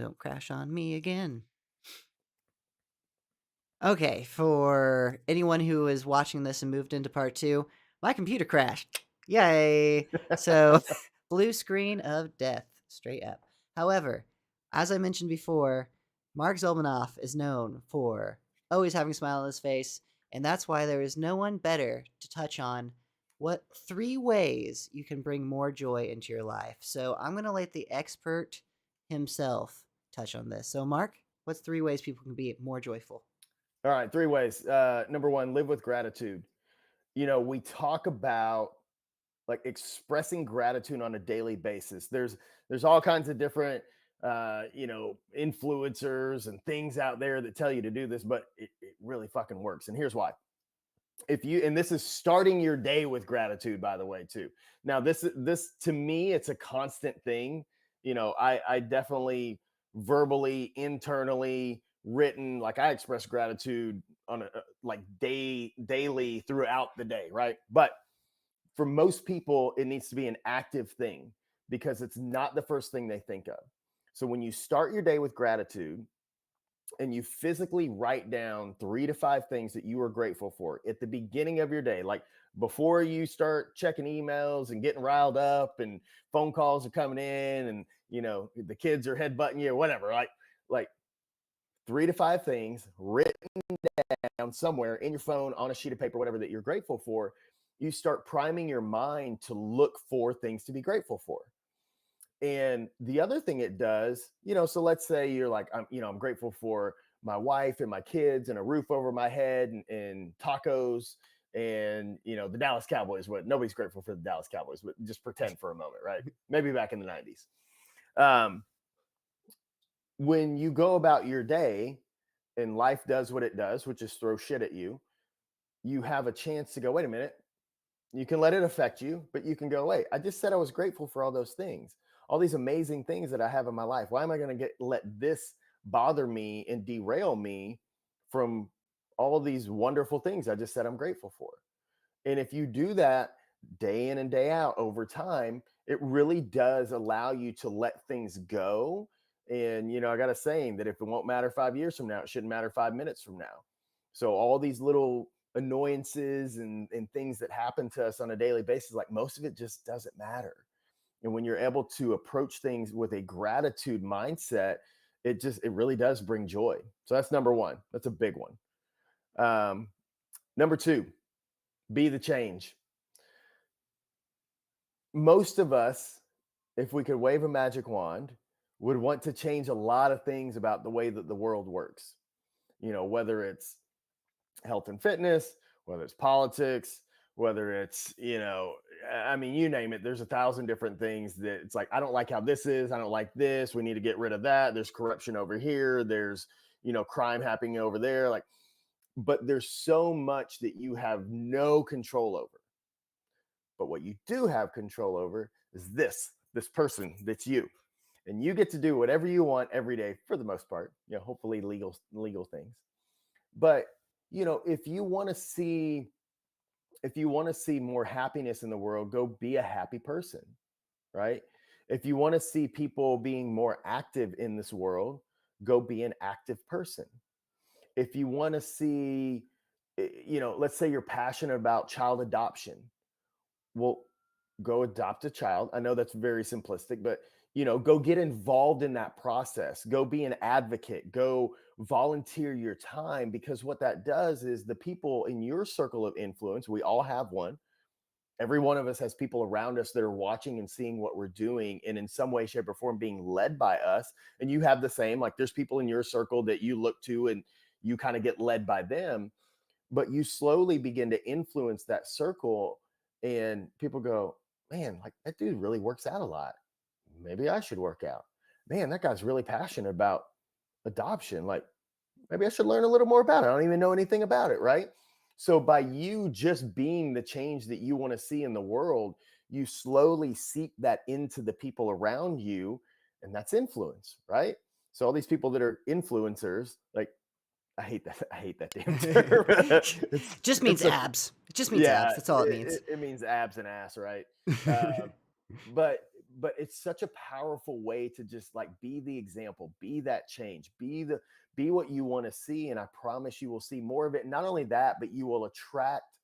Don't crash on me again. Okay, for anyone who is watching this and moved into part 2, my computer crashed. Yay! So, blue screen of death, straight up. However, as I mentioned before, Mark Zalmanoff is known for always having a smile on his face, and that's why there is no one better to touch on what 3 ways you can bring more joy into your life. So, I'm going to let the expert himself touch on this. So, Mark, what's 3 ways people can be more joyful? All right, 3 ways. Number 1, live with gratitude. We talk about like expressing gratitude on a daily basis. There's all kinds of different influencers and things out there that tell you to do this, but it really fucking works. And here's why. This is starting your day with gratitude, by the way, too. Now, this to me, it's a constant thing. I definitely verbally, internally, written, like I express gratitude on a like daily throughout the day, right? But for most people, it needs to be an active thing because it's not the first thing they think of. So when you start your day with gratitude and you physically write down 3 to 5 things that you are grateful for at the beginning of your day, like before you start checking emails and getting riled up and phone calls are coming in and the kids are headbutting you or whatever, like 3 to 5 things written down somewhere in your phone on a sheet of paper, whatever that you're grateful for. You start priming your mind to look for things to be grateful for. And the other thing it does, so let's say you're like, I'm grateful for my wife and my kids and a roof over my head and tacos and, the Dallas Cowboys. What nobody's grateful for the Dallas Cowboys, but just pretend for a moment, right? Maybe back in the 90s. When you go about your day and life does what it does, which is throw shit at you, you have a chance to go, wait a minute. You can let it affect you, but you can go, wait, I just said I was grateful for all those things, all these amazing things that I have in my life. Why am I going to let this bother me and derail me from all these wonderful things I just said I'm grateful for? And if you do that day in and day out over time, it really does allow you to let things go. And, I got a saying that if it won't matter 5 years from now, it shouldn't matter 5 minutes from now. So all these little annoyances and things that happen to us on a daily basis, like most of it just doesn't matter. And when you're able to approach things with a gratitude mindset, it really does bring joy. So that's number 1. That's a big one. Number 2, be the change. Most of us, if we could wave a magic wand, would want to change a lot of things about the way that the world works. Whether it's health and fitness, whether it's politics, whether it's, you name it, there's 1,000 different things that it's like, I don't like how this is. I don't like this. We need to get rid of that. There's corruption over here. There's, crime happening over there. But there's so much that you have no control over. But what you do have control over is this person that's you. And you get to do whatever you want every day for the most part, hopefully legal things. But if you want to see more happiness in the world, go be a happy person, right? If you want to see people being more active in this world, go be an active person. If you want to see, let's say you're passionate about child adoption, well, go adopt a child. I know that's very simplistic, but go get involved in that process. Go be an advocate. Go volunteer your time, because what that does is the people in your circle of influence, we all have one. Every one of us has people around us that are watching and seeing what we're doing, and in some way, shape, or form being led by us. And you have the same, like there's people in your circle that you look to and you kind of get led by them, but you slowly begin to influence that circle, and people go, man, like that dude really works out a lot. Maybe I should work out. Man, that guy's really passionate about adoption. Like maybe I should learn a little more about it. I don't even know anything about it, right? So by you just being the change that you want to see in the world, you slowly seep that into the people around you, and that's influence, right? So all these people that are influencers, like I hate that damn term. Just means abs. It just means abs. That's all it means. It means abs and ass, right? But but it's such a powerful way to just like be the example, be that change, be what you want to see. And I promise you will see more of it. Not only that, but you will attract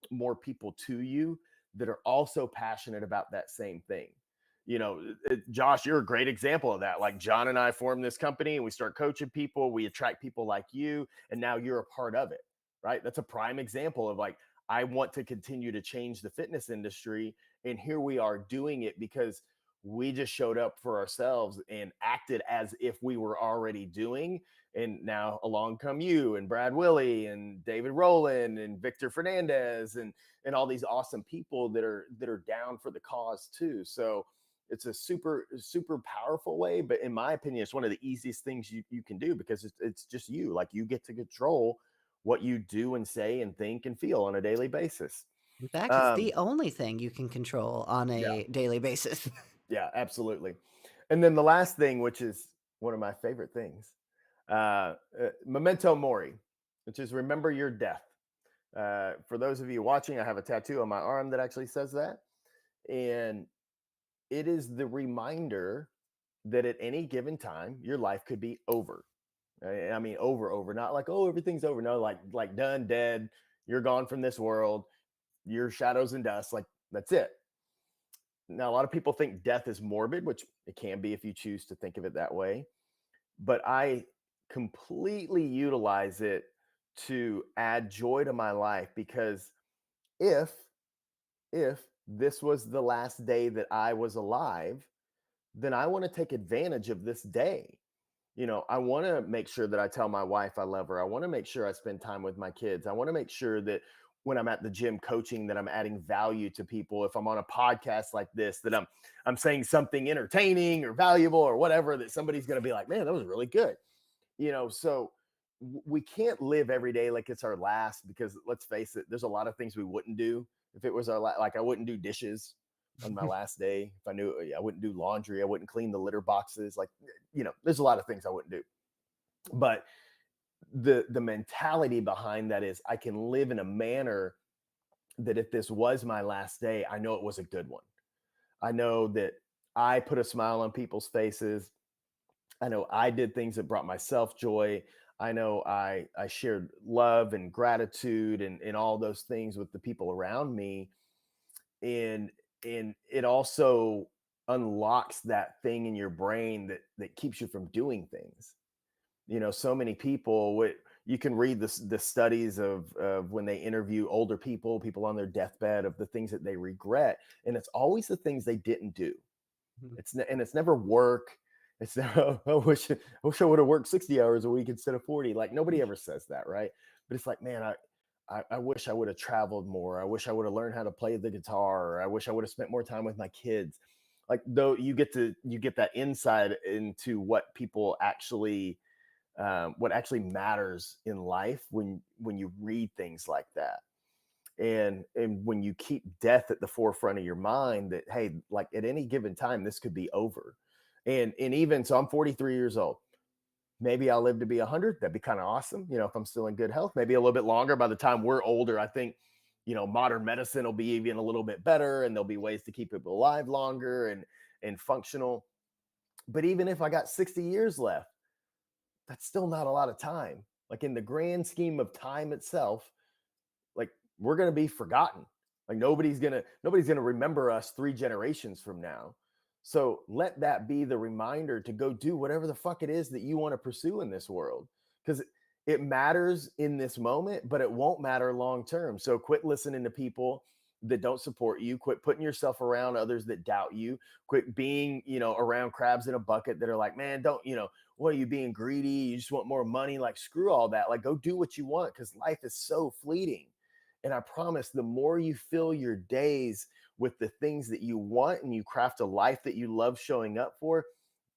more people to you that are also passionate about that same thing. Josh, you're a great example of that. Like John and I formed this company and we start coaching people, we attract people like you, and now you're a part of it, right? That's a prime example of like, I want to continue to change the fitness industry. And here we are doing it because we just showed up for ourselves and acted as if we were already doing. And now along come you and Brad Willie and David Rowland and Victor Fernandez and all these awesome people that are down for the cause too. So it's a super, super powerful way. But in my opinion, it's one of the easiest things you can do because it's just you. Like you get to control what you do and say and think and feel on a daily basis. In fact, it's the Um, only thing you can control on yeah, a daily basis. yeah, absolutely. And then the last thing, which is one of my favorite things, memento mori, which is remember your death. For those of you watching, I have a tattoo on my arm that actually says that. And it is the reminder that at any given time, your life could be over. I mean, over, not like, oh, everything's over. No, like done, dead. You're gone from this world. Your shadows and dust. Like that's it. Now, a lot of people think death is morbid, which it can be if you choose to think of it that way. But I completely utilize it to add joy to my life because if if this was the last day that I was alive, then I want to take advantage of this day. I want to make sure that I tell my wife I love her. I want to make sure I spend time with my kids. I want to make sure that when I'm at the gym coaching that I'm adding value to people. If I'm on a podcast like this, that I'm saying something entertaining or valuable or whatever that somebody's going to be like, "Man, that was really good." So we can't live every day like it's our last because let's face it, there's a lot of things we wouldn't do if it was our like I wouldn't do dishes on my last day. If I knew I wouldn't do laundry, I wouldn't clean the litter boxes. Like, there's a lot of things I wouldn't do. But the mentality behind that is I can live in a manner that if this was my last day, I know it was a good one. I know that I put a smile on people's faces. I know I did things that brought myself joy. I know I shared love and gratitude and all those things with the people around me. And it also unlocks that thing in your brain that keeps you from doing things. So many people, you can read the studies of when they interview older people on their deathbed, of the things that they regret, and it's always the things they didn't do. It's never work. It's never, I wish I would have worked 60 hours a week instead of 40. Like nobody ever says that, right? But it's like, man, I wish I would have traveled more. I wish I would have learned how to play the guitar. I wish I would have spent more time with my kids. Like though you get that insight into what people actually what actually matters in life when you read things like that. And when you keep death at the forefront of your mind, that hey, like at any given time this could be over. And even so, I'm 43 years old. Maybe I'll live to be 100. That'd be kind of awesome, if I'm still in good health. Maybe a little bit longer. By the time we're older, I think modern medicine will be even a little bit better, and there'll be ways to keep people alive longer and functional. But even if I got 60 years left, that's still not a lot of time. Like in the grand scheme of time itself, like we're going to be forgotten. Like nobody's going to remember us 3 generations from now. So let that be the reminder to go do whatever the fuck it is that you want to pursue in this world, because it matters in this moment, but it won't matter long term. So quit listening to people that don't support you. Quit putting yourself around others that doubt you. Quit being, around crabs in a bucket that are like, man, don't, what are you being greedy? You just want more money. Like screw all that. Like go do what you want, because life is so fleeting. And I promise the more you fill your days with the things that you want and you craft a life that you love showing up for,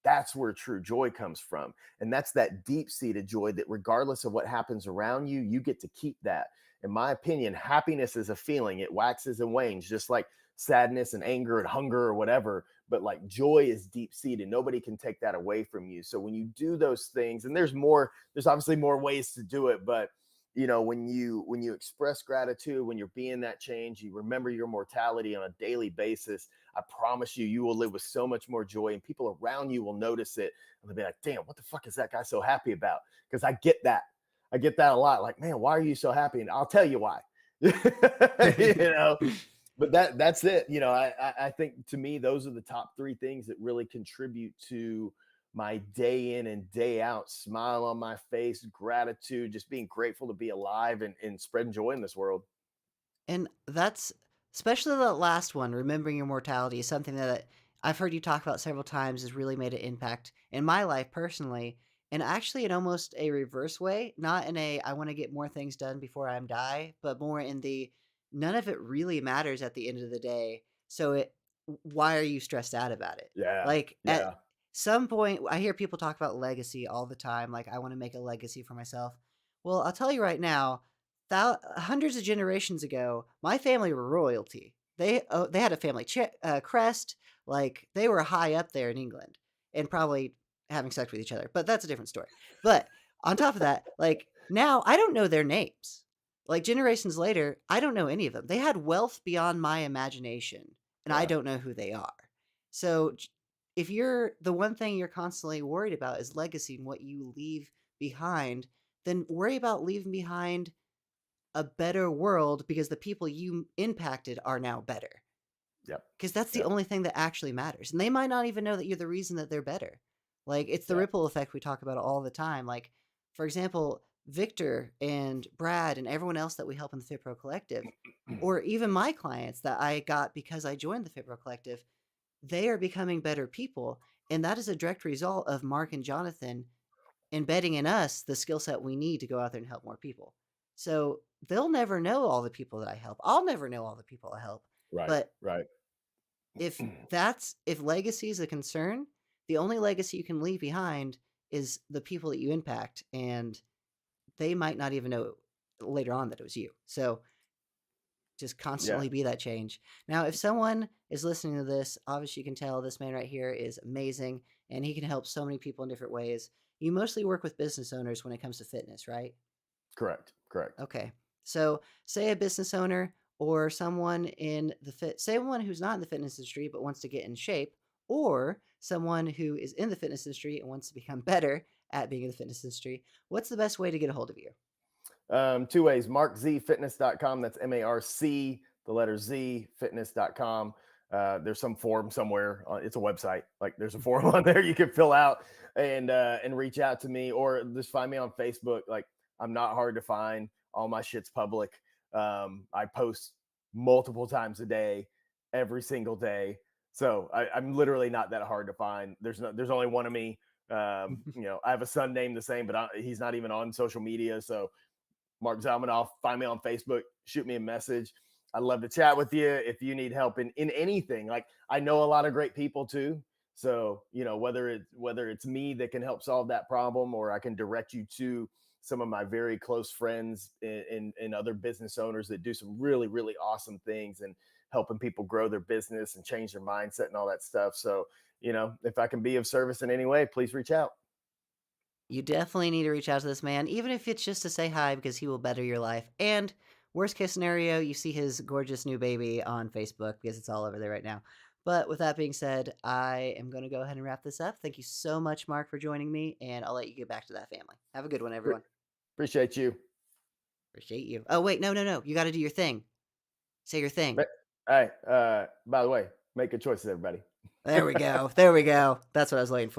that's where true joy comes from. And that's that deep-seated joy that regardless of what happens around you, you get to keep that. In my opinion, happiness is a feeling. It waxes and wanes, just like sadness and anger and hunger or whatever. But like joy is deep-seated. Nobody can take that away from you. So when you do those things, and there's obviously more ways to do it, but when you express gratitude, when you're being that change, you remember your mortality on a daily basis. I promise you, you will live with so much more joy, and people around you will notice it, and they'll be like, "Damn, what the fuck is that guy so happy about?" Because I get that a lot. Like, man, why are you so happy? And I'll tell you why. you know, but that's it. I think, to me, those are the top three things that really contribute to my day in and day out smile on my face, gratitude, just being grateful to be alive and spreading joy in this world. And that's especially the last one, remembering your mortality is something that I've heard you talk about several times has really made an impact in my life personally. And actually in almost a reverse way, not in a I want to get more things done before I die, but more in the none of it really matters at the end of the day. So why are you stressed out about it? Yeah, Like at yeah, some point I hear people talk about legacy all the time, like I want to make a legacy for myself. Well, I'll tell you right now, hundreds of generations ago, my family were royalty. They had a family crest, like they were high up there in England, and probably having sex with each other. But that's a different story. But on top of that, like now, I don't know their names. Like generations later, I don't know any of them. They had wealth beyond my imagination, and I yeah, don't know who they are. So, if you're the one thing you're constantly worried about is legacy and what you leave behind, then worry about leaving behind a better world because the people you impacted are now better. yep, Because that's the yep, only thing that actually matters. And they might not even know that you're the reason that they're better. Like, it's the yeah, ripple effect we talk about all the time. Like, for example, Victor and Brad and everyone else that we help in the FitPro Collective, or even my clients that I got because I joined the FitPro Collective, they are becoming better people. And that is a direct result of Mark and Jonathan embedding in us the skill set we need to go out there and help more people. So they'll never know all the people that I help. I'll never know all the people I help. right, But right. if legacy is a concern, the only legacy you can leave behind is the people that you impact, and they might not even know later on that it was you. So just Yeah, constantly be that change. Now, if someone is listening to this, obviously you can tell this man right here is amazing and he can help so many people in different ways. You mostly work with business owners when it comes to fitness, right? correct, correct. Okay. So, say a business owner or someone in the someone who's not in the fitness industry but wants to get in shape, or someone who is in the fitness industry and wants to become better at being in the fitness industry. What's the best way to get a hold of you? Two ways: markzfitness.com. That's MARC, the letter Z, fitness.com. There's some form somewhere. It's a website. Like, there's a form on there you can fill out and reach out to me, or just find me on Facebook. Like, I'm not hard to find. All my shit's public. I post multiple times a day, every single day. So I'm literally not that hard to find. There's only one of me. I have a son named the same, but he's not even on social media. So Mark Zalmanoff. Find me on Facebook, shoot me a message. I'd love to chat with you if you need help in anything. Like, I know a lot of great people too. So, whether it's me that can help solve that problem, or I can direct you to some of my very close friends and other business owners that do some really, really awesome things and helping people grow their business and change their mindset and all that stuff. So, if I can be of service in any way, please reach out. You definitely need to reach out to this man, even if it's just to say hi, because he will better your life. And worst case scenario, you see his gorgeous new baby on Facebook because it's all over there right now. But with that being said, I am going to go ahead and wrap this up. Thank you so much, Mark, for joining me, and I'll let you get back to that family. Have a good one, everyone. Appreciate you. Appreciate you. Oh, wait, no. You got to do your thing. Say your thing. Hey, by the way, make good choices, everybody. There we go. There we go. That's what I was waiting for.